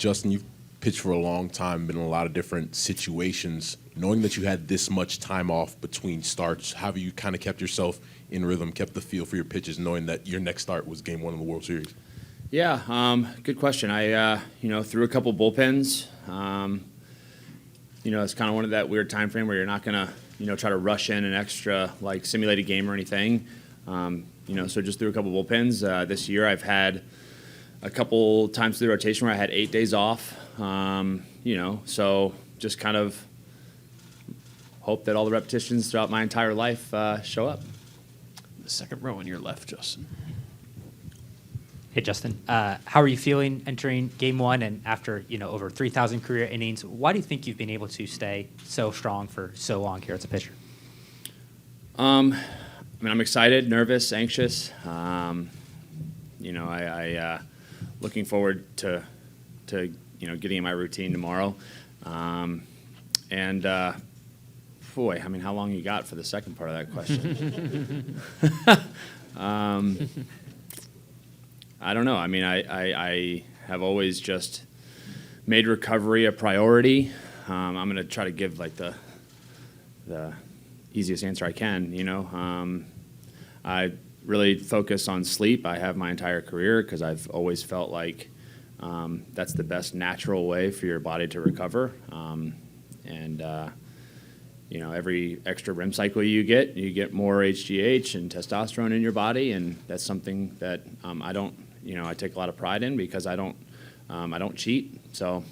Justin, you've pitched for a long time, been in a lot of different situations. Knowing that you had this much time off between starts, how have you kind of kept yourself in rhythm, kept the feel for your pitches, knowing that your next start was Game 1 of the World Series? Yeah, good question. I threw a couple bullpens. It's kind of one of that weird time frame where you're not gonna try to rush in an extra like simulated game or anything. So just threw a couple bullpens. This year I've had a couple times through the rotation where I had 8 days off. So just kind of hope that all the repetitions throughout my entire life show up. The second row on your left, Justin. Hey, Justin. How are you feeling entering Game 1 and after over 3,000 career innings? Why do you think you've been able to stay so strong for so long here as a pitcher? I'm excited, nervous, anxious. Looking forward to getting in my routine tomorrow. How long you got for the second part of that question? I don't know. I have always just made recovery a priority. I'm going to try to give like the easiest answer I can. I really focus on sleep. I have my entire career because I've always felt like that's the best natural way for your body to recover. Every extra REM cycle you get more HGH and testosterone in your body, and that's something that I take a lot of pride in because I don't cheat. So,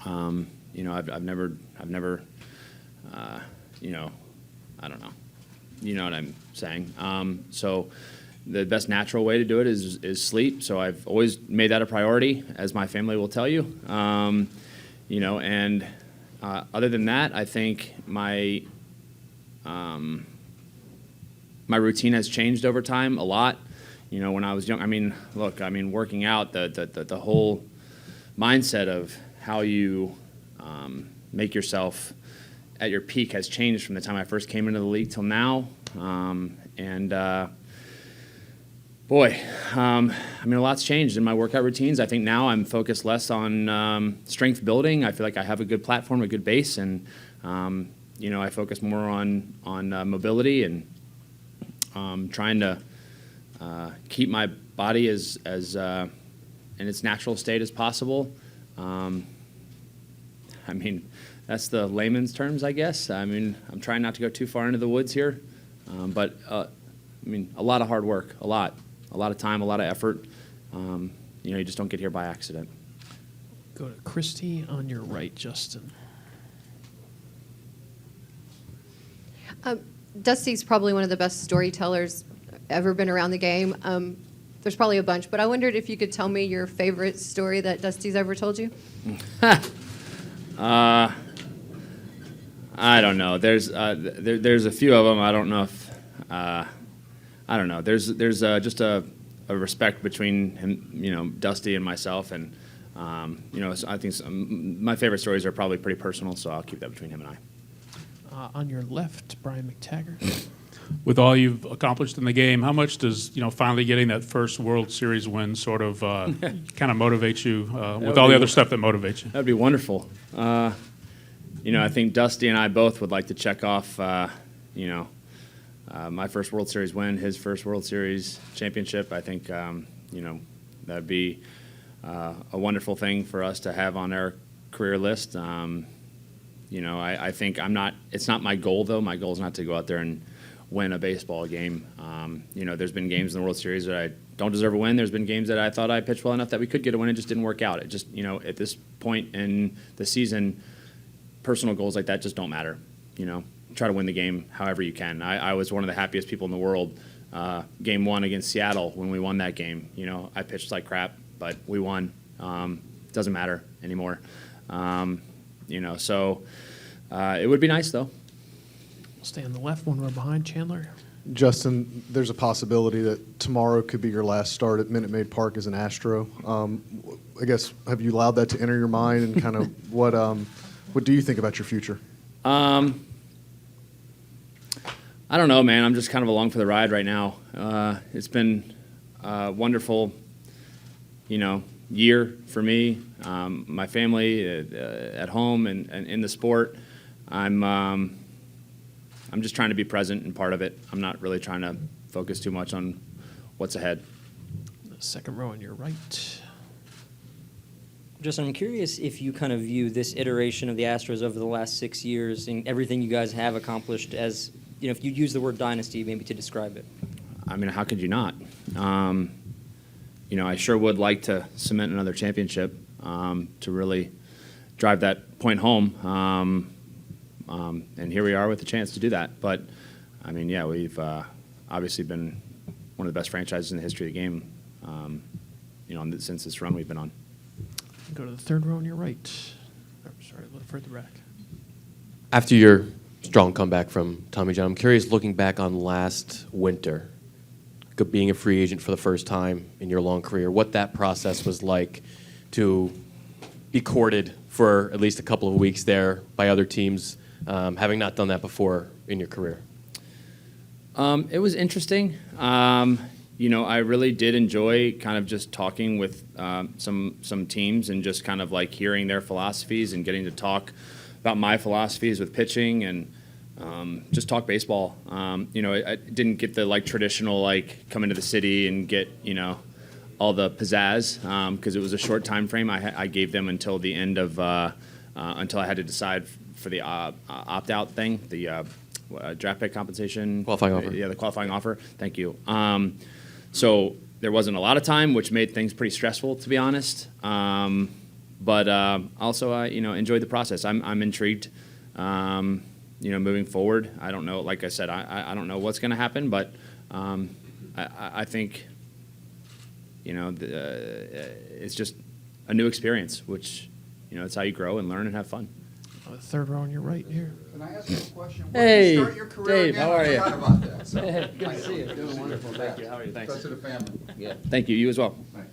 I've never, I don't know. You know what I'm saying? So the best natural way to do it is sleep. So I've always made that a priority, as my family will tell you. Other than that, I think my routine has changed over time a lot. When I was young, working out, the whole mindset of how you make yourself at your peak has changed from the time I first came into the league till now. A lot's changed in my workout routines. I think now I'm focused less on strength building. I feel like I have a good platform, a good base, and I focus more on mobility and trying to keep my body as in its natural state as possible. That's the layman's terms, I guess. I'm trying not to go too far into the woods here, but a lot of hard work, a lot of time, a lot of effort. You just don't get here by accident. Go to Christy on your right, Justin. Dusty's probably one of the best storytellers ever been around the game. There's probably a bunch, but I wondered if you could tell me your favorite story that Dusty's ever told you. I don't know. There's a few of them. I don't know if I don't know. There's just a respect between him, Dusty and myself, and so I think my favorite stories are probably pretty personal, so I'll keep that between him and I. On your left, Brian McTaggart. With all you've accomplished in the game, how much does finally getting that first World Series win sort of kind of motivate you with all the other stuff that motivates you? That'd be wonderful. I think Dusty and I both would like to check off, my first World Series win, his first World Series championship. I think, that'd be a wonderful thing for us to have on our career list. I think it's not my goal, though. My goal is not to go out there and win a baseball game. There's been games in the World Series that I don't deserve a win. There's been games that I thought I pitched well enough that we could get a win. It just didn't work out. It just, at this point in the season, personal goals like that just don't matter. Try to win the game however you can. I was one of the happiest people in the world. Game 1 against Seattle when we won that game. I pitched like crap, but we won. Doesn't matter anymore. So it would be nice though. We'll stay on the left, one row behind. Chandler. Justin, there's a possibility that tomorrow could be your last start at Minute Maid Park as an Astro. I guess, have you allowed that to enter your mind, and kind of what do you think about your future? I don't know, man. I'm just kind of along for the ride right now. It's been wonderful, year for me, my family at home and in the sport. I'm just trying to be present and part of it. I'm not really trying to focus too much on what's ahead. The second row on your right. Justin, I'm curious if you kind of view this iteration of the Astros over the last 6 years and everything you guys have accomplished as, if you use the word dynasty maybe to describe it. I mean, how could you not? I sure would like to cement another championship to really drive that point home. And here we are with the chance to do that. But, I mean, yeah, we've obviously been one of the best franchises in the history of the game, since this run we've been on. Go to the third row on your right. Oh, sorry, a little further back. After your strong comeback from Tommy John, I'm curious, looking back on last winter, being a free agent for the first time in your long career, what that process was like to be courted for at least a couple of weeks there by other teams, having not done that before in your career. It was interesting. I really did enjoy kind of just talking with some teams and just kind of like hearing their philosophies and getting to talk about my philosophies with pitching and just talk baseball. I didn't get the traditional come into the city and get all the pizzazz because it was a short time frame. I gave them until the end of until I had to decide for the opt-out thing, the draft pick compensation. Qualifying offer. Yeah, the qualifying offer. Thank you. So there wasn't a lot of time, which made things pretty stressful, to be honest. But also, I enjoyed the process. I'm intrigued. Moving forward, I don't know. Like I said, I don't know what's going to happen, but I think it's just a new experience, which it's how you grow and learn and have fun. The third row on your right here. Can I ask you a question? Hey, When did you start your career Dave, again? how are I you? forgot about that. So, Hey, good to thanks. see you. You're doing wonderful. Thank you. How are you? Thanks. Best to the family. Yeah. Thank you. You as well. Thanks.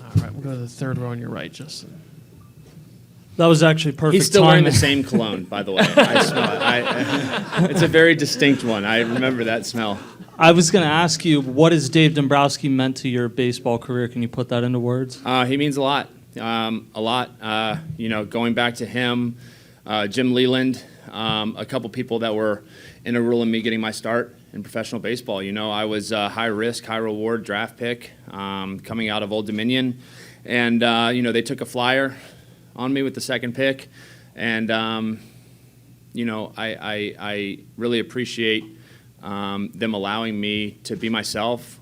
All right, we'll go to the third row on your right, Justin. That was actually perfect. He's still wearing the timing. same cologne, by the way. I smell it. It's a very distinct one. I remember that smell. I was going to ask you, what has Dave Dombrowski meant to your baseball career? Can you put that into words? He means a lot. A lot. Going back to him, Jim Leland, a couple people that were integral in me getting my start in professional baseball. I was high risk, high reward draft pick coming out of Old Dominion. And, they took a flyer on me with the second pick. And, I really appreciate them allowing me to be myself,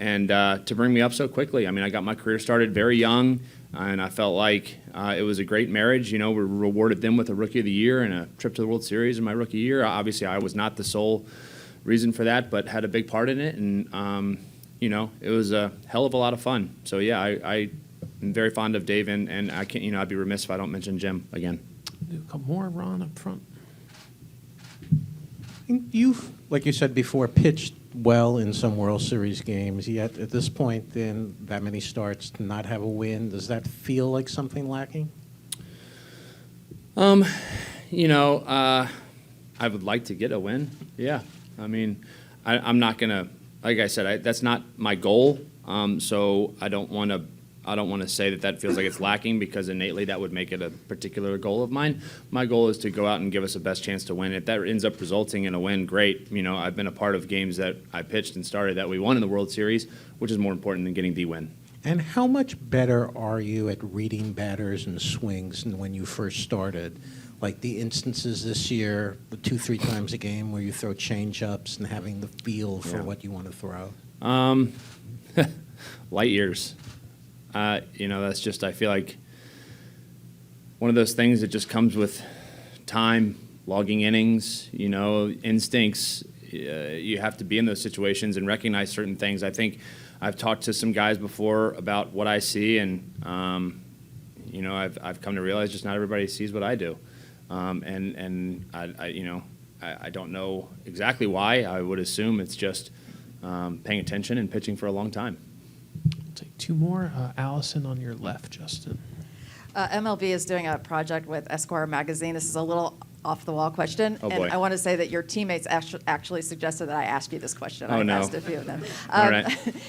and to bring me up so quickly. I mean, I got my career started very young, and I felt like it was a great marriage. We rewarded them with a Rookie of the Year and a trip to the World Series in my rookie year. Obviously, I was not the sole reason for that, but had a big part in it, and, it was a hell of a lot of fun. So, yeah, I am very fond of Dave, and I can't, I'd be remiss if I don't mention Jim again. Do a couple more, Ron, up front. You've, like you said before, pitched well in some World Series games, yet at this point in that many starts to not have a win, does that feel like something lacking? I would like to get a win. Yeah. I mean, I'm not going to, like I said, that's not my goal. So I don't want to say that feels like it's lacking, because innately that would make it a particular goal of mine. My goal is to go out and give us the best chance to win. If that ends up resulting in a win, great. I've been a part of games that I pitched and started that we won in the World Series, which is more important than getting the win. And how much better are you at reading batters and swings than when you first started? Like the instances this year, the 2-3 times a game where you throw change-ups and having the feel for what you want to throw? Light years. That's just, I feel like one of those things that just comes with time, logging innings, instincts. You have to be in those situations and recognize certain things. I think I've talked to some guys before about what I see, and, I've come to realize just not everybody sees what I do. And I don't know exactly why. I would assume it's just paying attention and pitching for a long time. Take two more. Allison on your left, Justin. MLB is doing a project with Esquire magazine. This is a little off-the-wall question. Oh, and boy. I want to say that your teammates actually suggested that I ask you this question. Oh, I've no. asked a few of them. All right.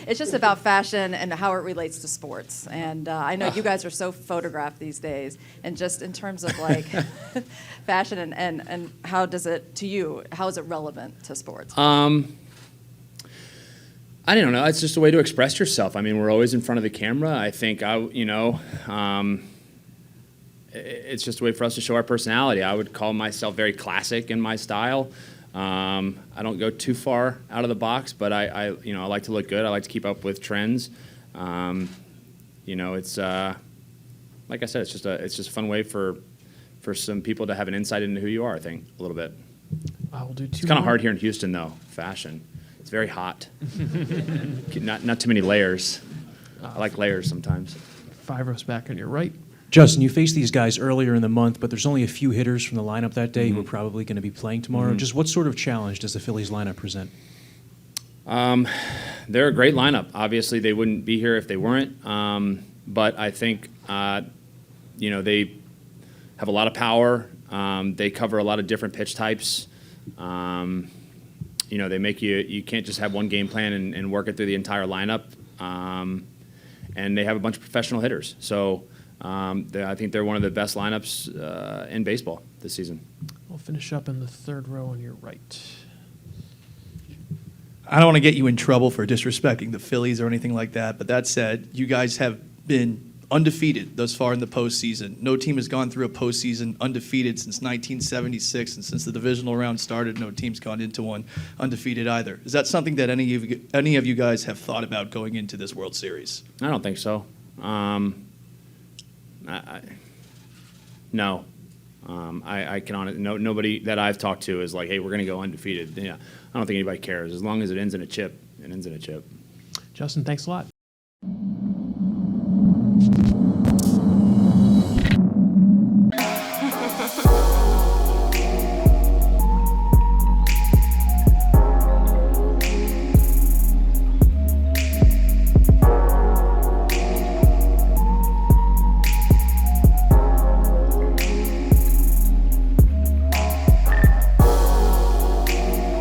It's just about fashion and how it relates to sports. And I know you guys are so photographed these days. And just in terms of like fashion and how does it, to you, how is it relevant to sports? I don't know. It's just a way to express yourself. I mean, we're always in front of the camera. I think it's just a way for us to show our personality. I would call myself very classic in my style. I don't go too far out of the box, but I like to look good. I like to keep up with trends. It's like I said, it's just a fun way for some people to have an insight into who you are. I think a little bit. I will do two. It's kind of more. hard here in Houston, though. Fashion. It's very hot. Not too many layers. I like layers sometimes. 5 rows back on your right. Justin, you faced these guys earlier in the month, but there's only a few hitters from the lineup that day who are Mm-hmm. probably going to be playing tomorrow. Just what sort of challenge does the Phillies lineup present? They're a great lineup. Obviously, they wouldn't be here if they weren't. But I think, they have a lot of power. They cover a lot of different pitch types. They make you can't just have one game plan and work it through the entire lineup. And they have a bunch of professional hitters. So I think they're one of the best lineups in baseball this season. We'll finish up in the 3rd row on your right. I don't want to get you in trouble for disrespecting the Phillies or anything like that, but that said, you guys have been undefeated thus far in the postseason. No team has gone through a postseason undefeated since 1976, and since the divisional round started, no team's gone into one undefeated either. Is that something that any of you guys have thought about going into this World Series? I don't think so. No. I can honestly, nobody that I've talked to is like, hey, we're going to go undefeated. Yeah, I don't think anybody cares. As long as it ends in a chip, it ends in a chip. Justin, thanks a lot.